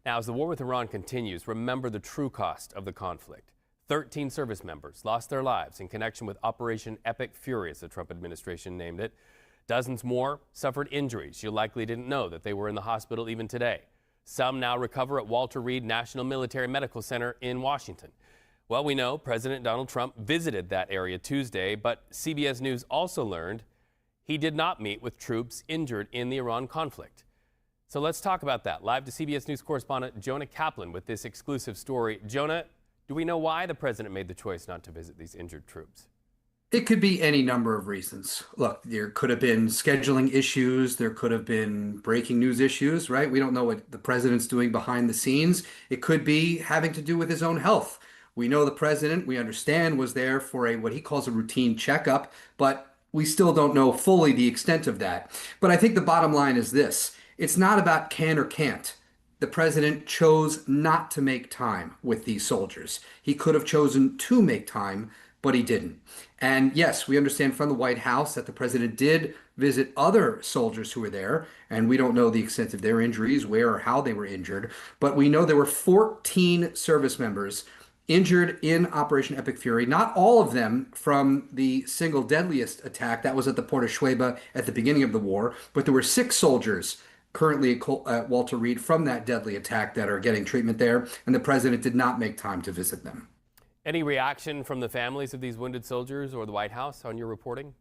Now, as the war with Iran continues, remember the true cost of the conflict. 13 service members lost their lives in connection with Operation Epic Fury, as the Trump administration named it. Dozens more suffered injuries. You likely didn't know that they were in the hospital even today. Some now recover at Walter Reed National Military Medical Center in Washington. Well, we know President Donald Trump visited that area Tuesday, but CBS News also learned he did not meet with troops injured in the Iran conflict. So let's talk about that. Live to CBS News correspondent Jonah Kaplan with this exclusive story. Jonah, do we know why the president made the choice not to visit these injured troops? It could be any number of reasons. Look, there could have been scheduling issues. There could have been breaking news issues, right? We don't know what the president's doing behind the scenes. It could be having to do with his own health. We know the president, we understand, was there for what he calls a routine checkup, but we still don't know fully the extent of that. But I think the bottom line is this. It's not about can or can't. The president chose not to make time with these soldiers. He could have chosen to make time, but he didn't. And yes, we understand from the White House that the president did visit other soldiers who were there, and we don't know the extent of their injuries, where or how they were injured, but we know there were 14 service members injured in Operation Epic Fury, not all of them from the single deadliest attack that was at the Port of Shueba at the beginning of the war, but there were 6 soldiers currently at Walter Reed from that deadly attack that are getting treatment there, and the president did not make time to visit them. Any reaction from the families of these wounded soldiers or the White House on your reporting?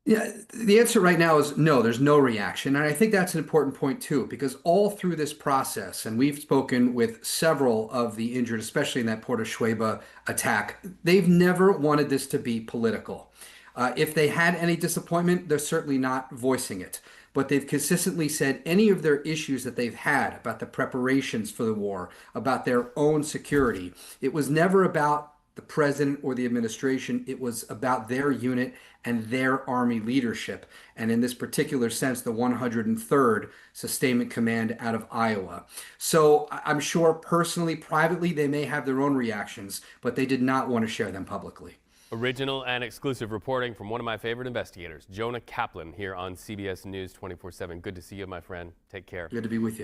Yeah, the answer right now is no, there's no reaction. And I think that's an important point too, because all through this process, and we've spoken with several of the injured, especially in that Port of Shueba attack, they've never wanted this to be political. If they had any disappointment, they're certainly not voicing it. But they've consistently said any of their issues that they've had about the preparations for the war, about their own security, it was never about the president or the administration. It was about their unit and their Army leadership. And in this particular sense, the 103rd Sustainment Command out of Iowa. So I'm sure personally, privately, they may have their own reactions, but they did not want to share them publicly. Original and exclusive reporting from one of my favorite investigators, Jonah Kaplan, here on CBS News 24/7. Good to see you, my friend. Take care. Good to be with you.